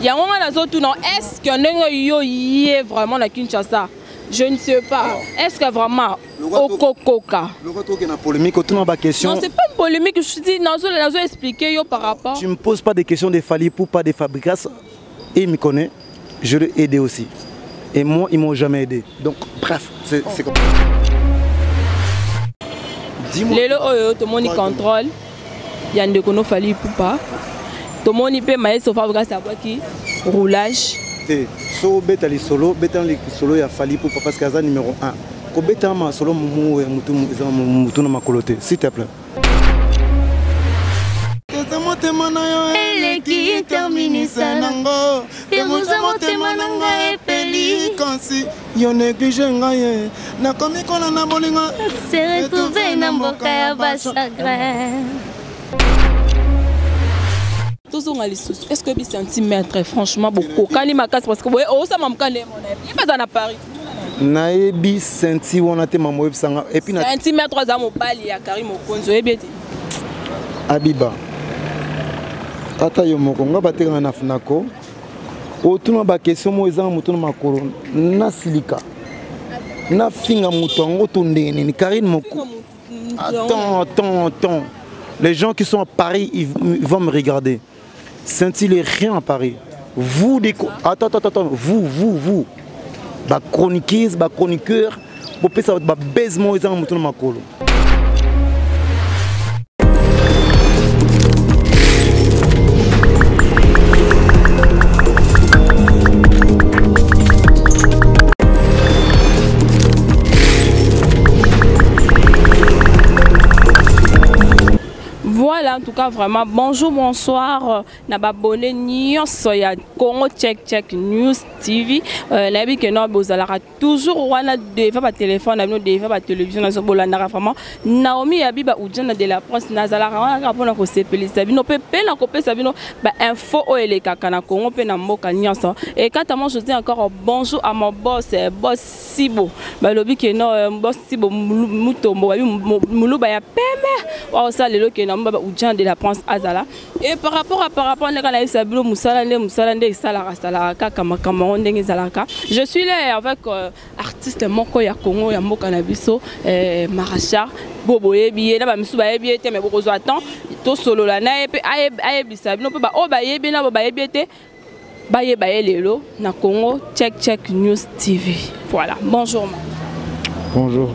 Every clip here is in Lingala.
Il y a un moment dans est-ce que Nengo y est vraiment à Kinshasa? Je ne sais pas. Est-ce que vraiment au Coca? Le retour qui est une polémique, autour de ma question. Non, c'est pas une polémique. Je dis, nous expliquer par rapport. Tu ne me poses pas des questions de Fally pour pas des fabricants. Il me connaît, je l'ai aidé aussi. Et moi, ils ne m'ont jamais aidé. Donc, bref, c'est comme ça. Dis-moi. Tout le monde contrôle. Il y a des gens qui Fally pour pas. Tout le monde peut mailler sur fabricant qui roulage. So beta les solo, beta les solo il a fallu pour parce que c'est numéro 1. Ko beta ma solo mutu na makolote, s'il te plaît. Elle qui termine ça nango, et vous avez mananga et peli kansi, yo néglige ngaye, na komi kola na bolinga, c'est retrouvé na mboka ya basagre. Est-ce que c'est un centimètre franchement beaucoup quand il m'a cassé parce que oh ça m'a calé mon ami il pas en Paris naebi senti wona te mamo ebsanga et puis na centimètre 3 ans mobali ya Karim Okonzo ebete Abiba ata yo moko nga bateka na funako otuna ba question mo ezanga mutu na makoro na silika na finga mutu ngo to ndene ni Karim moko attends les gens qui sont à Paris ils vont me regarder. Senti-les rien à Paris. Vous, attends, vous, bah chroniqueuse, bah chroniqueur, vous pouvez savoir, bah baise-moi ils ont monté dans ma colo. Voilà, en tout cas, vraiment, bonjour, bonsoir. Nababonné nyonso ya Congo Check News TV. Nabi que non, bozalara toujours wana devant ba téléphone, devant ba télévision, na zobolandara vraiment. Naomi Abiba Oudjana de la presse nazalara wana pona ko sepelisa bino pe na ko pesa bino ba info o ele kaka na Congo pe na mboka nyonso. Et quand moi je dis encore bonjour à mon boss Sibo. Ba lobi que non boss Sibo mutombo muluba ya peme. Wa ça lelo que non Oudjan de la France Azala. Et par rapport à la Sabilo Moussalande Salaraka Kamakamonde Zalaka. Je suis là avec artiste Moko ya Congo ya Moko Nabiso Maracha Bobo Ebi na ba misuba ebi ete me bokozo attend to solo la na epe ayebi sabino pe ba o ba yebi na ba yebi ete ba ye lelo na Congo Check News TV. Voilà. Bonjour. Bonjour.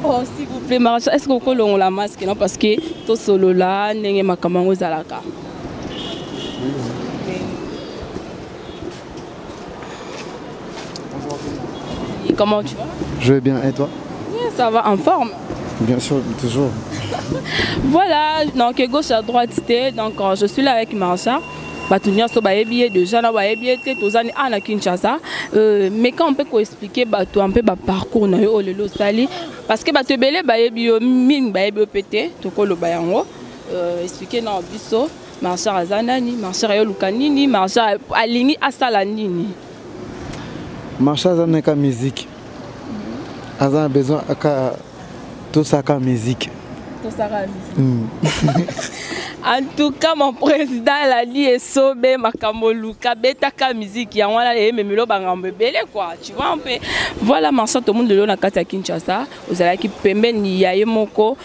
Oh, s'il vous plaît, Maracha, est-ce que vous avez la masque? Non, parce que tout solo là, n'est pas comme un zalaka. Et comment tu vas? Je vais bien, et toi? Oui, ça va, en forme. Bien sûr, toujours. Voilà, donc gauche à droite, donc je suis là avec Maracha. Batunia so baebié déjà na baebié té tozani ana Kinshasa mais quand on peut expliquer bato un peu ba parcours na yo lelo sali parce que bato belé baebio ming baebio pété to ko lo bayango expliquer na biso marcher azanani marcher yo lukanini marcher alingi asala nini marcher azana ka musique azana besoin aka tout ça ka musique. En tout cas, mon président l'a dit et sobe makamoluka betaka musique ya wana le memelo bangambe belé quoi. Tu vois un peu. Voilà marchand tout le monde de l'ona kata Kinshasa, aux ala qui pembeni ya yemoko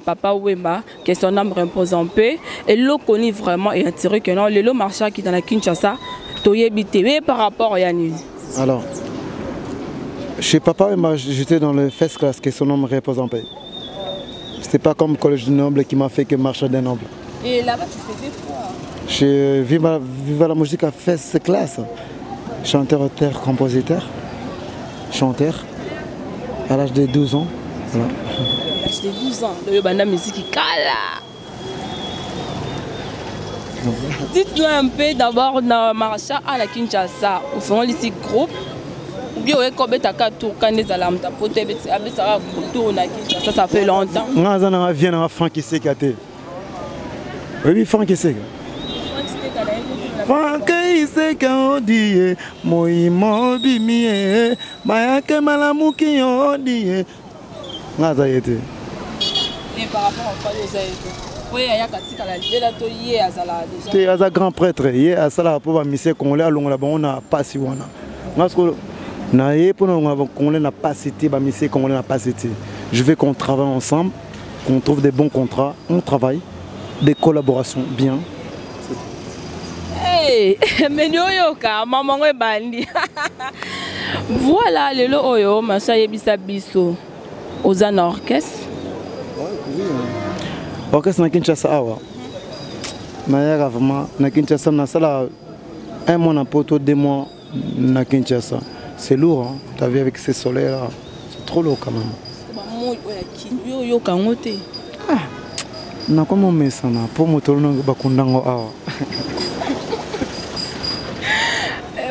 papa Wemba que son âme repose en paix et l'eau connaît vraiment et attiré que non le marchand qui dans la Kinshasa toyebité par rapport à yani. Alors chez papa Wemba j'étais dans le first class que son âme repose en paix. C'est pas comme Collège du Noble qui m'a fait que marcher des nobles. Et là-bas, tu faisais quoi? Chez Viva la musique à first class. Chanteur, auteur, compositeur. Chanteur. À l'âge de 12 ans. Voilà. À l'âge de 12 ans, la musique qui cala. Dites-nous un peu d'abord dans Maracha à la Kinshasa. Au fond, ici groupe. Ça fait longtemps. Franck qui sait oui, Franck qui sait. Franck qui sait qu'on dit moi bimi mayake malamu qui on dit. Et par rapport à quoi les a été? Oui, il y a katika la libela to yé azala déjà. Te aza grand prêtre, yé asala pour ba mission congolais alonga la on a pas si wana. Parce que na yé pour nous congolais n'a pas cité ba mission congolais n'a pas cité. Je veux qu'on travaille ensemble, qu'on trouve des bons contrats, on travaille, des collaborations bien. Hey, mais yoka maman ngwe bandi. Voilà, lelo oyo macha yebisa biso aux an orchestre. Orchestre na Kinshasa awa. Na yaka vraiment na Kinshasa na sala un mois na poto 2 mois na Kinshasa. C'est lourd hein. T'as vu avec ces soleils là. C'est trop lourd quand même. Ah. Na comment on met ça na pour moto na bakundango awa.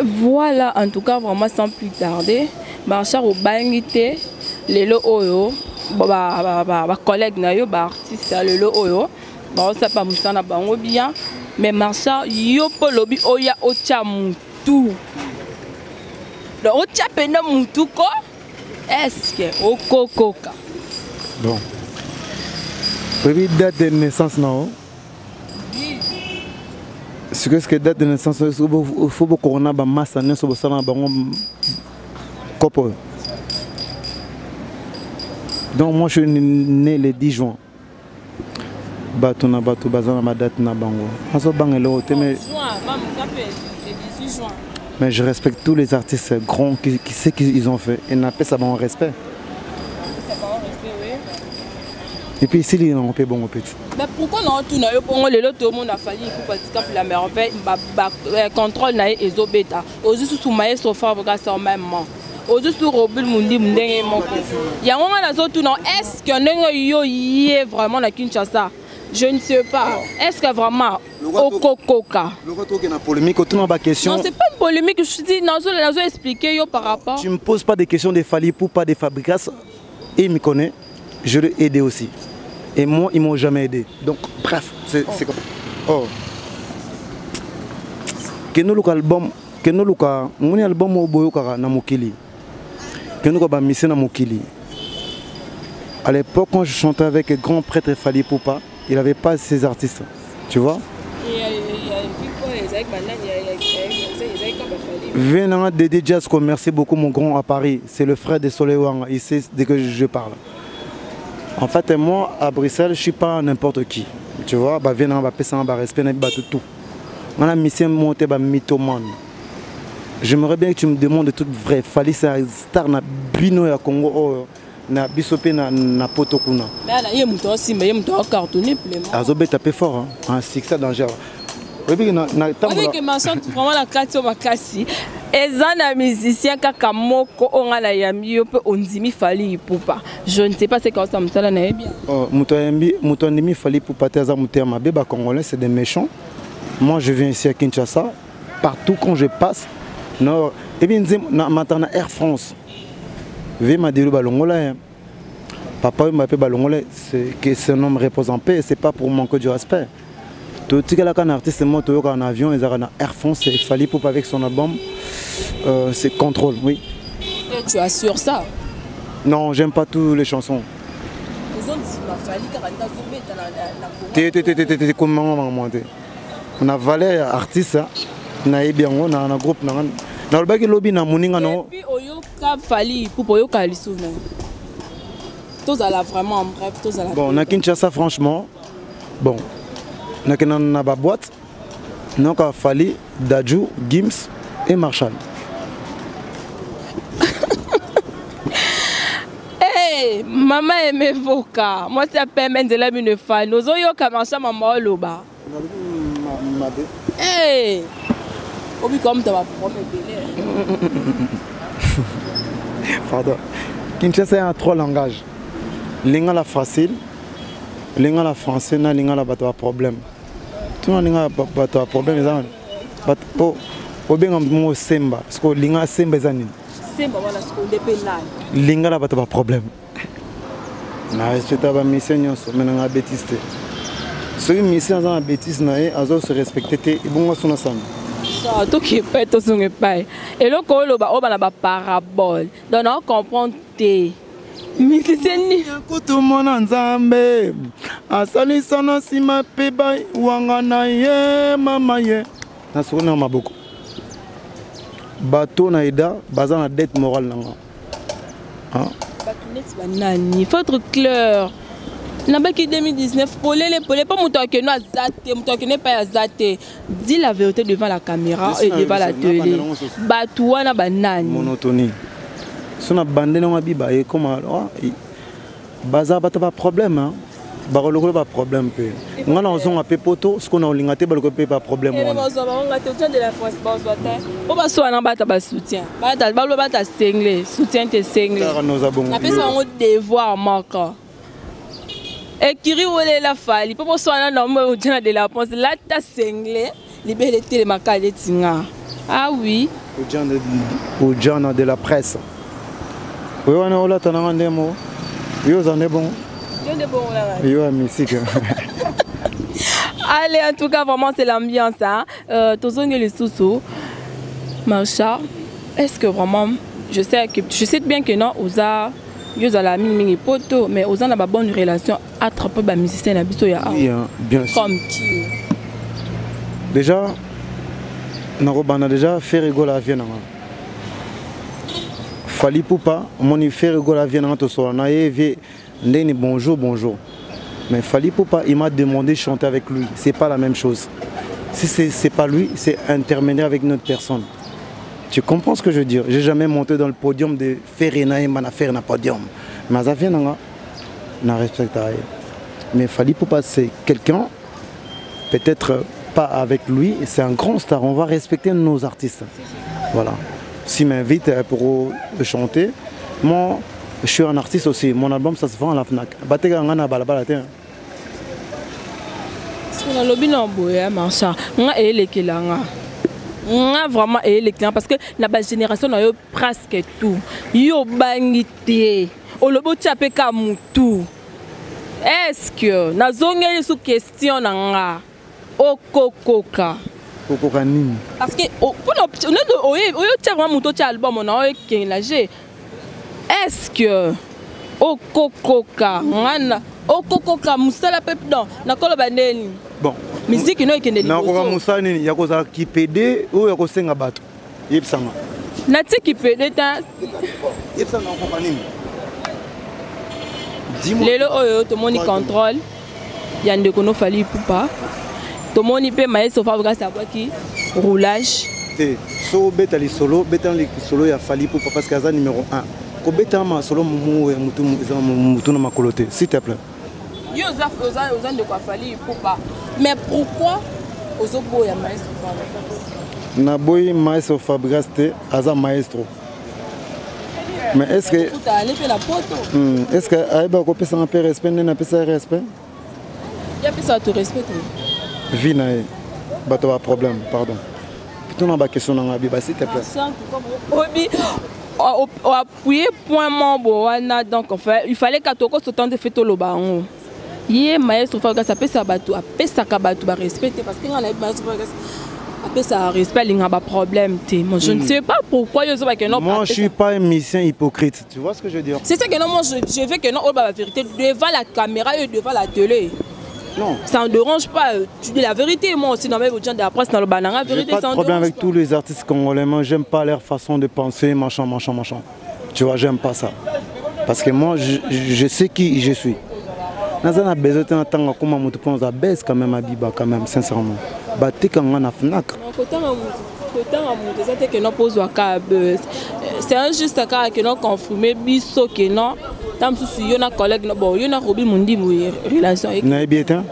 Voilà, en tout cas, vraiment sans plus tarder, Marchar au Bangité, les Oyo, collègue nayo, artiste, le Oyo, bon, ça pas moussa na bango bien, mais Marchar, yo polobi oya ocha mutu. Donc, ocha pena mutu ko, est-ce que okokoka? Bon. Prévu date de naissance non? Ce que date de naissance, il faut qu'on ait une masse de naissance sur le copo. Donc moi je suis né le 10 juin. Bato na bato bazana ma date na bango. Aso bangelo mais mais je respecte tous les artistes grands qui sait qu'ils ont fait et n'a pas ça bon respect. Et puis ici, il ont fait bon petit. Mais pourquoi non tout le monde a fallu pour pratiquer la merveille, contrôle et zobeta. Aujourd'hui sous maïs sofa vocation même. Aujourd'hui sous robul mundi mundenge moko. Il y a un moment dans tout non. Est-ce que nengo y est vraiment la Kinshasa? Je ne sais pas. Est-ce que vraiment au coca? Le retour qui est une polémique, autour de ma question. Non, c'est pas une polémique. Je dis, nous expliquer par rapport. Tu me poses pas des questions de Fali pour pas des fabricants. Il me connaît. Je l'ai aidé aussi. Et moi, ils m'ont jamais aidé. Donc, bref, c'est comme ça. Oh. Que nous album, que nous mon album au boyoka na mokili. Que nous ba mission na mokili. À l'époque, quand je chantais avec le grand prêtre Fali Poupa, il n'avait pas ces artistes. Tu vois? Venant Dédé Jazzco, merci beaucoup mon grand à Paris. C'est le frère de Soleil Wanga. Il sait dès que je parle. En fait, moi, à Bruxelles, je ne suis pas n'importe qui. Tu vois, bah, viens dans le respect, tout. Ma mission montée, bah, mythomane. J'aimerais bien que tu me demandes de tout vrai. Fali, c'est un star na Bino ya Congo, na Bisopé, na Potokuna. Mais il y a un aussi, mais il y a un cartonné. Azobé tapé fort, un succès dangereux. On dit que ma chante vraiment la carte sur ma casse. Et un musicien Kakamoko, on a la yami, on dit Fali Poupa. Je ne sais pas c'est quoi ça, ça n'est bien. Moutonimi Fali Poupa, ma bébé congolais, c'est des méchants. Moi, je viens ici à Kinshasa, partout quand je passe. Non, et bien, maintenant Air France.Vé m'a dit Balongolais. Papa m'a appelé Balongolais, c'est un homme repose en paix, c'est pas pour manquer du respect. Tout ce qu'un artiste monte en avion, ils ont Air France, il fallait pour avec son album, c'est Contrôle, oui. Et tu assures ça? Non, j'aime pas toutes les chansons. On a valé artiste, on a bien, on a un groupe, on a le bac lobby, on a moninga non. Et puis Oyoka Fali pour Oyoka Lissouna. Tous à la vraiment bref, tous à la. Bon, on a Kinshasa franchement, bon. On a une boîte, on a Fali, Dadju, Gims et Marshall. Hey, maman aime Voka. Moi, c'est pas même de la mine fan. Nous avons eu Marshall, maman Loba. Hey, obi comme tu vas prendre Pardon. Kinshasa a 3 langages. Lingala facile, lingala français, na lingala bateau problème. Tout le monde a un problème. Au bien, on semba. Parce que linga semba zani. Semba voilà ce qu'on dépend là. Linga là pas problème. Na respecta ba mission nyonso menanga bêtise. Ce qui mission za bêtise na e azo se respecter et bon sona sana. Ça to qui pas to songe pas. Et le ko lo ba o ba na ba parabole. Donc on comprend té. Musicien kutu mwana nzambe asali sana sima peba wanga na ye mama ye na sona maboko bateau na ida baza na dette morale nanga il faut être clair. Nabaki 2019 polé pas mutoke no azate mutoke ne pas azate. Dis la vérité devant la caméra et devant la télé. Batou na banani. Monotonie. Sona bande na mabiba et comment baza bata pas problème hein. Baroloko pas problème pe. Ngana ozonga pe poto ce qu'on a lingate baloko pe pas problème. On va de la France on va soit na bata ba soutien. Bata balo bata single, soutien te single. Na pesa on devoir maka. Et Kiri Wole la fali, pour soit non moi de la pense là ta single, libéré télé makale tinga. Ah oui. Au journal de la presse. Oui on a là tananga ndemo. Yo zane bon. Yo de bon là. Yo musique. Allez en tout cas vraiment c'est l'ambiance hein. Tozonge les sous Marcha. Est-ce que vraiment je sais bien que non osa yo za la mingi poto mais osa na ba bonne relation attraper ba musicien na biso ya. Oui hein, bien sûr. Comme qui? Déjà on a déjà fait rigoler la vie nanga. Fali Poupa, mon fait rigoler la vie nanga to so na ye ndeni bonjour. Mais Fali Poupa, il m'a demandé de chanter avec lui. C'est pas la même chose. Si c'est pas lui, c'est intermédiaire avec une autre personne. Tu comprends ce que je veux dire? J'ai jamais monté dans le podium de faire un podium. Mais ça vient n'a respecté. Mais Fali Poupa, c'est quelqu'un, peut-être pas avec lui, c'est un grand star. On va respecter nos artistes. Voilà. S'il m'invite pour chanter, moi, je suis un artiste aussi. Mon album, ça se vend à la FNAC. Sur le lobby non boya marcha. Nga elekilanga. Nga vraiment elekilanga parce que na ba génération na yo presque tout. Yo bangité. O lobo tchape ka mutu. Est-ce que na zongeli sous question na nga okokoka. Okoka nini? Parce que pour no oyo tchape mutu tcha album na oyo kenlager. Est-ce que okokoka ngana okokoka musala pepe non nakolo bandeni bon musique no ikende liboso nakoka musala nini yakoza kipede ou yakosenga bato yebsanga nati kipede ta yebsanga okoka nini lelo oyo tomoni contrôle ya ndeko no Fali Poupa tomoni pe maestro Fabrice sabaki roulage te so beta li solo ya Fali Poupa parce que ça numéro 1 Kobeta ma solo mutu na makolote s'il te plaît. Yo oza de quoi Fali Poupa. Mais pourquoi ozobo ya maestro Fabrice? Na boy maestro Fabrice te aza maestro. Mais est-ce que est-ce que aiba ko pesa un peu respect na pesa respect? Ya pesa tu respect. Vina bato ba problème pardon. Plutôt na ba question na ngabi ba s'il te plaît. Appuyer point membre donc en fait il fallait qu'à toko ce temps de faire le baron hier maestro Fabrice ça peut ça bateau après ça kabatu ba respecter parce que on a maestro Fabrice après ça respect il y a pas problème moi je ne sais pas pourquoi yo que non moi je suis pas un musicien hypocrite tu vois ce que je veux dire c'est ça que non moi je veux que non la vérité devant la caméra et devant la télé. Non. Ça ne dérange pas. Tu dis la vérité. Moi aussi, dans mes gens de la presse, dans le banana, la vérité, ça ne dérange pas. J'ai pas de problème avec tous les artistes congolais. Moi, j'aime pas leur façon de penser, machin. Tu vois, j'aime pas ça. Parce que moi, je sais qui je suis. Nous avons besoin de temps comme on pense à baisse quand même à Biba, quand même, sincèrement. Baté quand on a FNAC. C'est un juste cas que nous confirmé, biso que non. Tam sous yo na collègue no bon yo na Robi Mundi relation avec na bien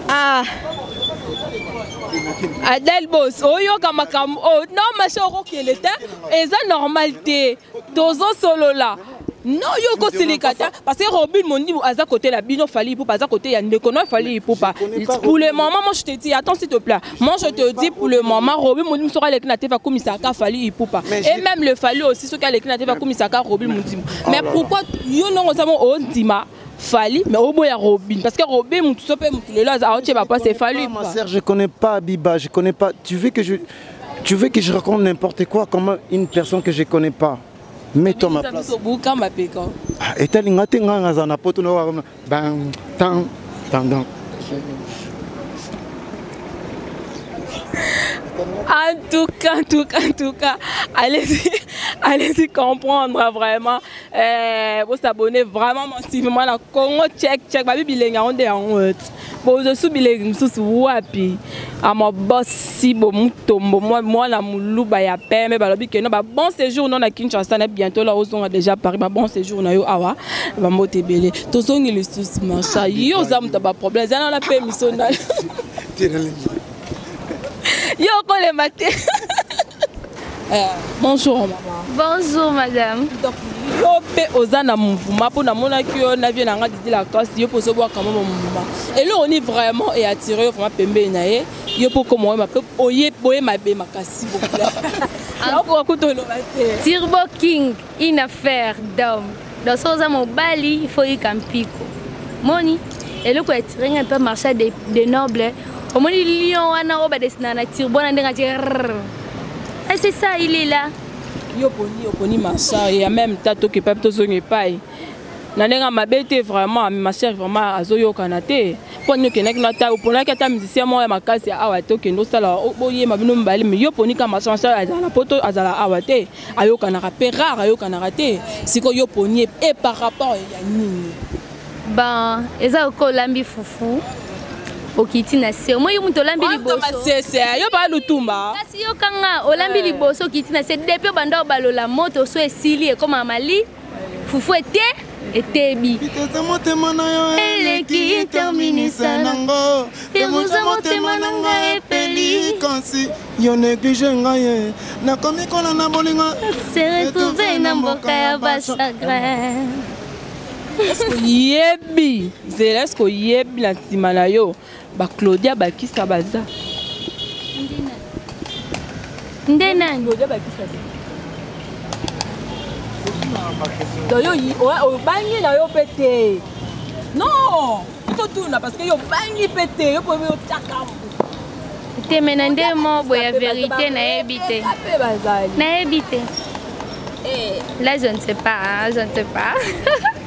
ah Adel boss oyo kama oh non ma choro qui était et ça normalité tozo solo là non yo ko silikata parce que Robin Mundi aza côté la bino Fali Poupa aza côté ya ndeko no Fali Poupa pour le moment moi je te dis attends s'il te plaît moi je te dis pour le moment Robin Mundi sera les knate va comme ça ka Fali Poupa et même le Fali aussi ce qu'elle les knate va comme ça ka Robin Mundi mais pourquoi yo non osamo ondima Fali mais au bout ya Robin parce que Robin mutu sope mutu le là a tu va pas c'est Fali ma sœur je connais pas Biba je connais pas tu veux que je Tu veux que je raconte n'importe quoi comme une personne que je ne connais pas? Mets-toi à ma place. Et tu as dit que tu En tout cas, allez-y comprendre vraiment. Vous abonnez vraiment massivement à Congo check. Babi bilenga on est en haut. Bon, je suis bilingue, je suis wapi. À mon boss si bon mutombo moi la moulou ba ya pembe balobi que non ba bon séjour non na Kinshasa na bientôt là on a déjà Paris ba bon séjour na yo awa ba moté belé. To songi le souci macha. Yo zam ta ba problème. Ça na permission na. Yo le matin. Bonjour maman. Bonjour madame. Donc yo pe ozana mouvement pour na mona ki yo na vie na nga didi la classe yo poso boire quand même mouvement. Et là on est vraiment et attiré vraiment pembe na ye. Yo pour comment ma oye boye ma be makasi beaucoup. Alors pour akuto le matin. Turbo King, une affaire d'homme. Dans son mobali, il faut y campiko. Moni, et le quoi est un peu marché des nobles. Au moins il y a un oba destinana turbo na ndenga tir. C'est ça, il est là. Yo poni marché et même tato que pas to zonge pai. Na ndenga mabete vraiment ma chère vraiment azoyo kanate. Poni que nek na ta pona ka ta musicien mo makasi awa to que no sala boye mabino mbali mais yo poni ka marché azala poto azala awate ayo kanaka pe rare ayo kanaka te. Siko yo poni et par rapport ya nini. Bon, eza ko lambi fufu. Okiti na se moi yo muto lambi liboso yo ba lutumba kasi yo kanga olambi liboso okiti na se depuis bando balola moto so esili e comme mali fufu etebi ele qui termine sanango et vous amotema nanga epeli kansi yo néglige ngaye na komi kola na bolinga se retrouver na mboka ya basagre. Est-ce que yebi est-ce que yebi la simana yo ba Claudia ba kisa baza ndena Claudia ba kisa yo yi o bangi na yo pété non to tuna parce que yo bangi pété yo po yo taka te menande mo boya vérité na ebité là je ne sais pas je ne sais pas.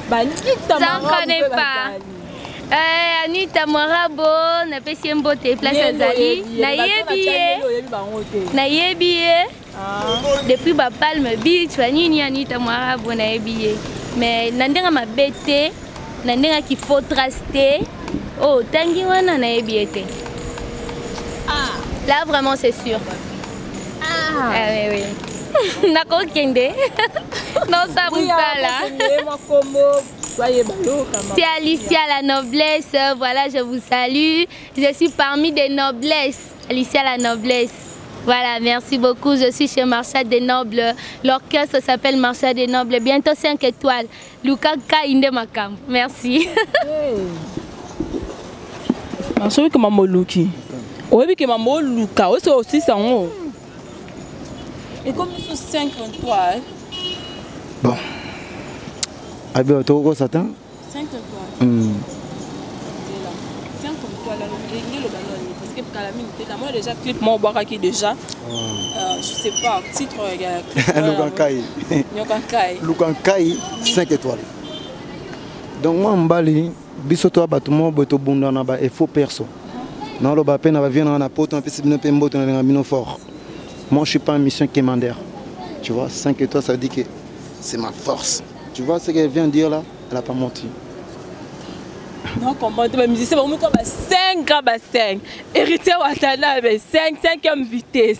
J'en connais pas. Anita Morabo, na pesi mbote place azali. Na yebiye. Depuis ba Palme Beach, fanini Anita Morabo na yebiye. Mais nandenga mabete, nandenga ki faut traster. Oh, tangi wana na yebiye te. Là vraiment c'est sûr. Oui oui. Nako kende. Non ça vous ça là. C'est Alicia la noblesse, voilà je vous salue. Je suis parmi des noblesses. Alicia la noblesse. Voilà, merci beaucoup. Je suis chez Marchand des Nobles. L'orchestre s'appelle Marchand des Nobles. Bientôt 5 étoiles. Luka Kainde Makam. Merci. Je suis comme Moluki. Oui, que maman Luka. Aussi ça. Et comme ils sont 5 étoiles. Bon. Abi otoko satan 5 étoiles. 5 étoiles le ballon parce que Calamine était là moi déjà clip moi boire qui déjà je sais pas titre Lukankai 5 étoiles. Donc moi mbali biso to batumo boto bunda na ba faux perso. Non le ba peine va venir na poto un peu bino pembo to na bino fort. Moi je suis pas en mission commander. Tu vois 5 étoiles ça veut dire que c'est ma force. Tu vois ce qu'elle vient de dire là? Elle n'a pas menti. Non, comment tu vas me dire? C'est vraiment comme 5. Héritier Ouattara, 5e vitesse.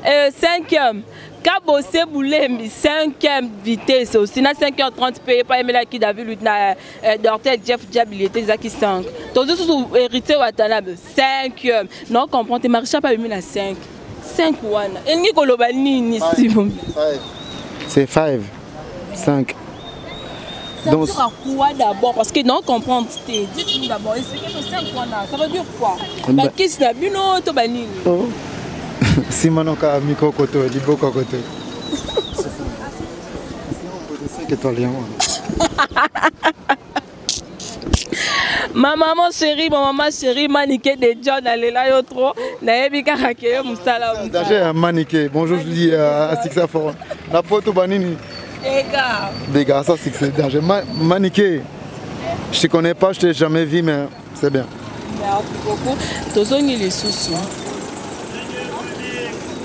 5e. Kabossé Boulembi, 5e vitesse. Aussi, na 5h30, payé pas aimer la qui David Dortel, Jeff Diabilité, Zaki 5. Donc, tout héritier Ouattara, 5e. Non, comprends, tu marches pas aimer la 5. 5 wana. Et ni kolobani ni si vous. C'est 5. 5. Donc, ça veut dire quoi d'abord? Parce que non, comprendre, dites-nous d'abord, expliquez que 5 points, ça veut dire quoi? Qu'est-ce que c'est? Bino, to banini. Si manoka miko koto, libo koto. 5 étoiles. Ma maman chérie, maniqué de John, elle est là, yo trop. Naebika Hakeye, Moussala. Danger, maniqué. Bonjour, je dis à Sixa Fort. La pote Banini. Des gars, ça c'est danger. Maniqué. Je te connais pas, je t'ai jamais vu, mais c'est bien. Merci beaucoup. Tozongi les sous.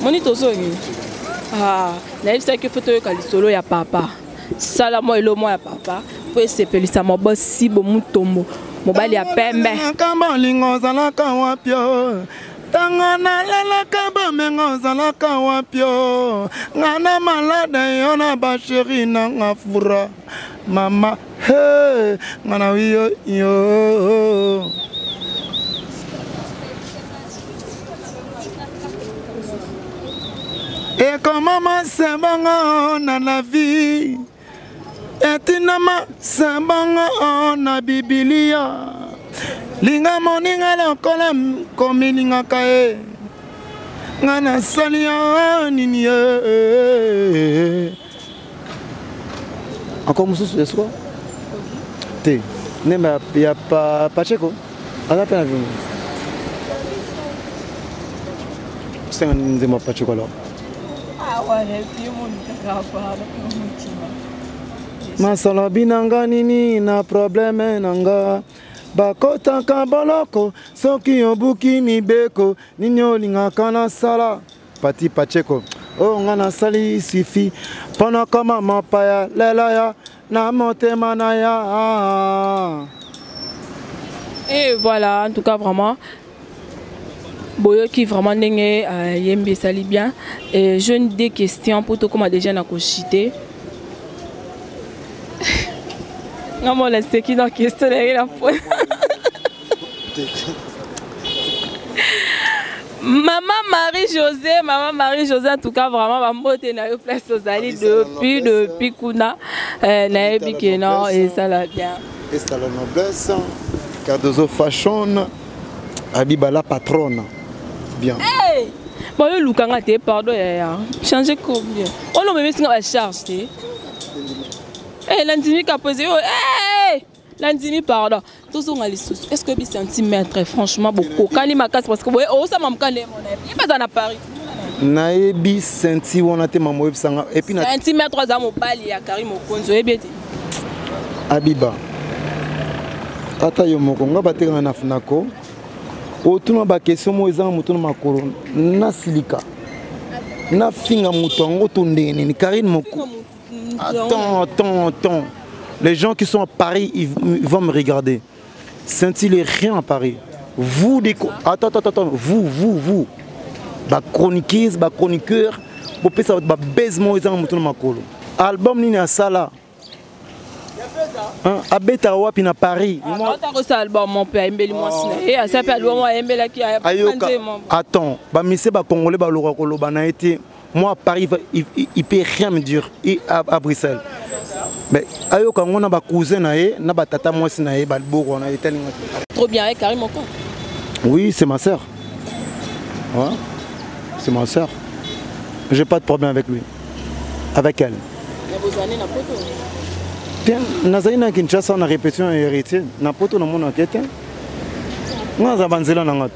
Moni Tozongi. Ah, naïf c'est que photo yo kalisolo ya papa. Sala moi elo moi ya papa. Pour se pelisa mo boss si bo mutombo. Mobali ya pembe. Kamba lingo zalaka wapio. Tangana lela kamba mengo zalaka wapio. Ngana malade yona ba chéri na ngafura. Mama hey, ngana wiyo yo. Et comment c'est bon dans la vie? Et tinama c'est bon na Biblia. Linga moninga la kola komininga kae. Ngana salia nini. Encore Moussous, est-ce quoi? T'es. Il n'y a pas Pacheco. À la peine. C'est un de Pacheco alors. Ah ouais, puis mon Masala binanga nini na problème nanga. Bakota kaboloko soki obuki mibeko nini olinga kana sala. Pati Pacheco. Oh ngana sali sifi. Pendant comme mapaya lelaya na motema na ya. Et voilà, en tout cas vraiment Boyo qui vraiment n'est yembe sali bien. Et je des questions pour tout comme déjà na kochité. Non moi la c'est qui dans question la Maman Marie-José, en tout cas, vraiment, ma moto na yo place aux alliés depuis Kuna, na Ebikeno, et ça l'a bien. Et ça la noblesse, Cardozo Fashion, Abiba la patronne. Bien. Hey! Bon, le Lukanga te pardon, changer combien? On l'a même si on va charger. Eh, l'andimi qui a posé, hey! L'andimi, pardon. Tous on a les sous. Est-ce que 10 cm, franchement, beaucoup. Quand il m'a cassé, parce que, oh, ça m'a calé, mon ami. Il n'est pas en Paris. Naebi senti on a été maman et puis centimètre 3 ans, mon bali, à Karim, au Konzo, et bien. Abiba. Ata yo moko nga bateka na funako. Otuna ba question mo ezanga mutu na makoro na silika. Na finga mutu ngo tondene ni Karine moko. Attends. Les gens qui sont à Paris, ils vont me regarder. Scintille rien à Paris. Vous, attends. Vous. Bah chroniqueuse, bah chroniqueur. Vous pouvez savoir, bah baisement, ils ont mon makolo. Album ni na sala. À Betawa puis na Paris. Moi, t'as album mon père, Mbeli moi et à ça album moi Mbela qui a. Attends, bah monsieur bah congolais bah lora kolo bah na été. Moi à Paris, il peut rien me dire et à Bruxelles. Mais ayo quand on a ba cousin na ba tata moi si na ba boko na été. Trop bien avec Karim encore. Oui, c'est ma sœur. Ouais. C'est ma sœur. J'ai pas de problème avec lui. Avec elle. Mais vos années na poto. Tiens, nazali na Kinshasa na répétition héritier. Na poto na mon enquête. Nga banzela na ngat.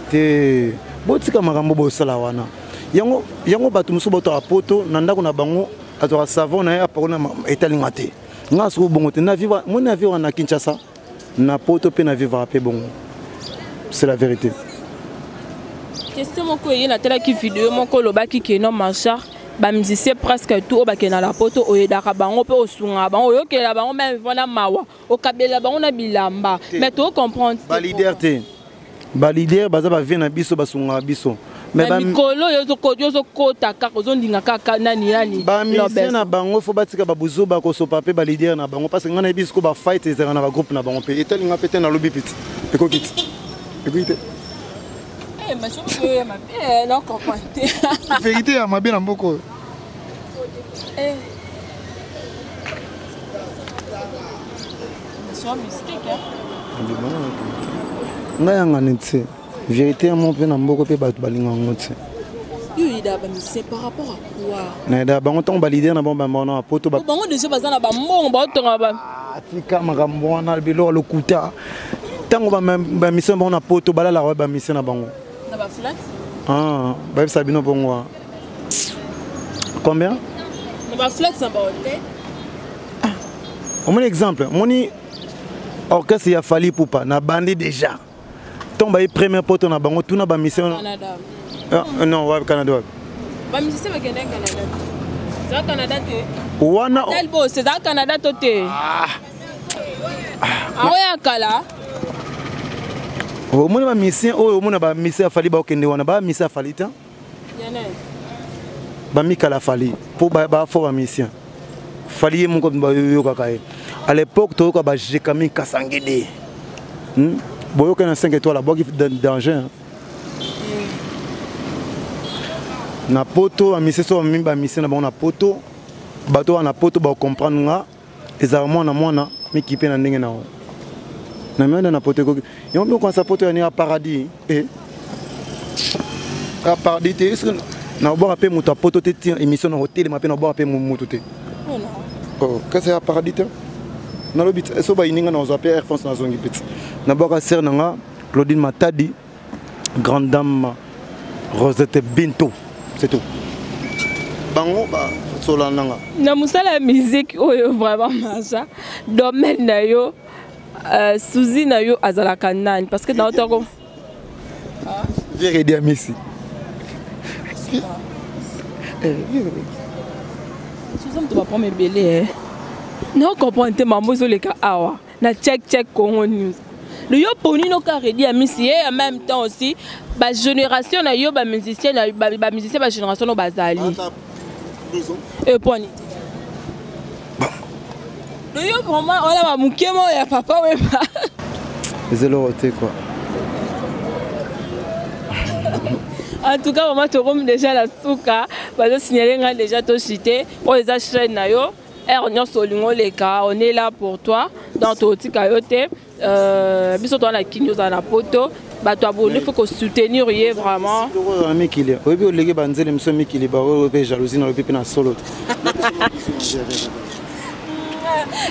Te botika makambo bo sala wana. Yango batu muso boto a poto na ndako na bango azora savon na ya pakona etalinga te. Nga so bongo te na vivre mon vivre na Kinshasa. Na poto pe na vivre pe bongo. C'est la vérité. Question moko yena tela ki vidéo moko lobaki ke no marchar ba musicien presque tout ba ke na la poto oyedaka bango pe osunga bango oyokela bango même vona mawa okabela bango na bilamba mais to comprendre ba leader te ba leader baza ba vient na biso basunga biso mais ba mikolo yozo kota kaka ozondinga kaka nani ba musicien na bango fo batika ba buzo ba ko so pape ba leader na bango parce que ngana biso ko ba fight ezera na ba groupe na bango pe etelinga pete na lobby piti ekokiti écoutez. Mais je peux non comprendre. Vérité à ma bien en beaucoup. C'est un mystique. Vérité à mon père, beaucoup de balinga. C'est par rapport à quoi? Naida bango ton valider na bomba mona poto ba. Bango déjà bazana ba mbongo ba tonga ba. Tika makambo na bilo lokuta. Tango ba mission bon na poto bala la ba mission na bango. Na ba flex? Ah, ba sabino bongo. Combien? Na ba flex na ba hotel? Mon exemple, mon orchestre ya fali poupa na bandi déjà. Ton ba premier poto na bango tout na ba mission. Canada. Non, wa Canada. Ba mission ba kende Canada. Ça Canada te. Wana Tel bo, c'est ça Canada to te. Ah ouais kala. O mona ba mission o mona ba mission fali ba okende wana ba mission fali ta. Yana. Ba mikala fali pour ba fo ba mission. Fali mon ko ba yo kakae. À l'époque to ko ba Jekami Kasangede. Boyo kana 5 étoiles ba qui danger. Na poto a mission so mimba mission na ba na poto. Bato na poto ba comprendre nga ezaramo na mwana mikipe na ndenge na o. Na mena na poto ko yombe ko sa poto ya paradis a paradis te est-ce que na bo rapé muta poto te émission na hôtel ma pe na bo rapé mutu te. Oh que c'est à paradis te na lo bit eso ba ininga na ozape Air France na zongi petit na bo ka ser nga Claudine Matadi grande dame Rosette Binto c'est tout. Bango ba solananga Na musala musique oyo vraiment macha domaine na yo Suzy na yo azala kanani parce que dans otako Viens aider à Messi. Suzy tu vas prendre mes belé non comprendre maman zo le ka awa na check Congo News le yo poni no ka aider à Messi et en même temps aussi ba génération na yo ba musicien ba musicien ba génération no bazali et poni le yo vraiment on a mukemo ya papa ouais pas c'est le roté quoi. En tout cas vraiment tu comme déjà la souka parce que signaler nga déjà to cité on les a chaîne na yo on solingo les cas on est là pour toi dans ton petit kayote biso toi na kinyo za na poto ba toi bon il faut que soutenir yé vraiment ami qu'il est oui le gars banzele monsieur mikili ba ouais jalousie na le pipi na solo.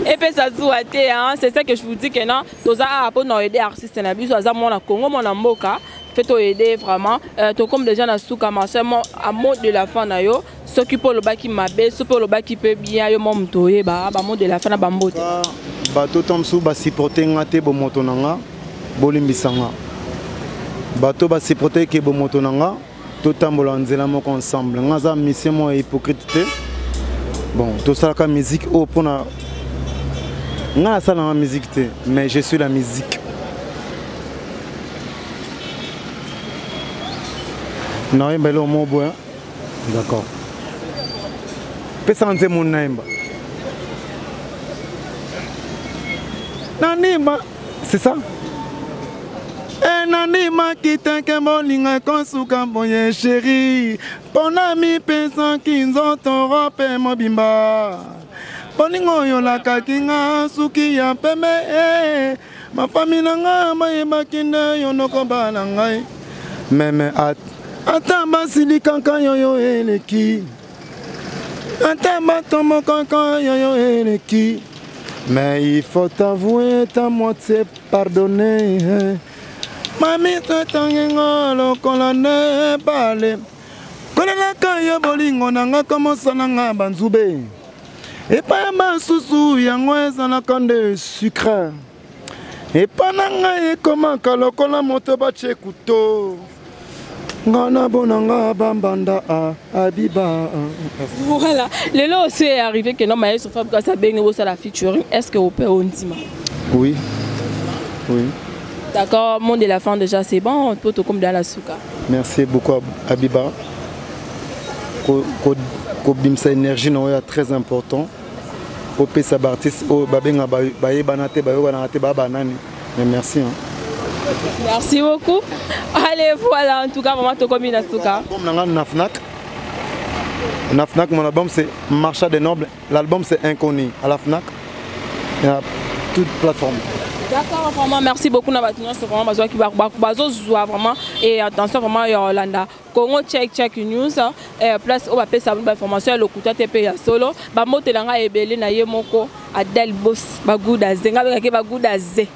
Et puis ça souhaité hein c'est ça que je vous dis que non tous à pour nous aider artistes na biso za mon na Congo mon na mboka fait aider vraiment to comme déjà na souka marché à mot de la fin na yo s'occupe le baki mabe s'occupe le baki peut bien yo mom toye ba mot de la fin na bambote ba to tomsu ba supporter ngate bo moto nanga bolimbisanga bato ba supporter ke bo moto nanga to tambola nzela moko ensemble ngaza mission mo hypocrite te bon to ça la musique au pona nga ça la musique te mais je suis la musique. Non, il y a un mot bon. D'accord. Pesante mon naimba. Nanima, c'est ça? Nanima qui t'inquiète mon ligne konsuka moyen chéri. Bon ami pensant qu'ils ont ton repère mon bimba. Poningo yo la kakinga suki ya peme. Ma famille nanga ma kinde yo no komba nangai. Meme at Atamba sili kankan yo eleki. Atamba tomo kankan yo eleki. Mais il faut avouer ta moitié pardonner. Mami tangenga lo kolane bale. Kolela kaya bolingo nanga komosa nanga banzube. Et pas ma susu yango ezana kande sucre. Et pas nanga e koma kalokola moto bache kuto. Ngana bonanga bambanda Abiba. Voilà, le lot aussi est arrivé que non mais sur Fab ça baigne au la featuring. Est-ce que vous pouvez on dit ma? Oui. Oui. D'accord, monde de la fin déjà c'est bon, on peut tout comme dans la souka. Merci beaucoup Abiba. Ko bimsa énergie no est très important. Pour pesa artiste au babenga baye banate bayo banate banani. Mais merci hein. Merci beaucoup. Allez, voilà, en tout cas, vraiment, tu comme une asuka. Nafnak, mon album c'est Marcha des Nobles. L'album c'est Inconnu. À la Fnac, il y a toute plateforme. D'accord, vraiment, merci beaucoup. C'est vraiment besoin qui va vraiment. Et attention, vraiment, il y a Hollanda. Congo check news. Place où on va payer sa information. Le coup de TP solo. Bamote langa ebele na yemoko. Adel boss. Bagouda zenga bagake bagouda ze.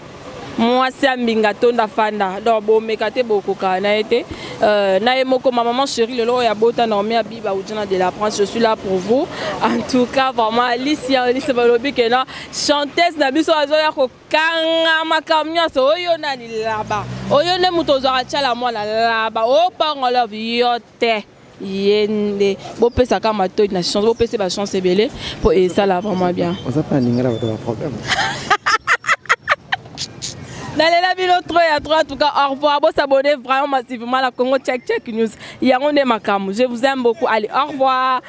moi c'est mbinga tonda fanda donc bon mekate beaucoup kana été na emoko ma maman chérie le lo ya bota na mi abiba ujana de la France je suis là pour vous en tout cas vraiment Alicia Balobi que na chanteuse na biso azoya ko kanga makamnya so oyo na laba oyo ne mutozo achala moi laba o pango love yote yende bo pesa kama to na chance bo pesa ba chance belé pour et ça là vraiment bien on ça pas ningra votre problème. N'allez la ville trop et à trois en tout cas au revoir bon s'abonner vraiment massivement à la Congo Check News il y a on est Makamu je vous aime beaucoup allez au revoir.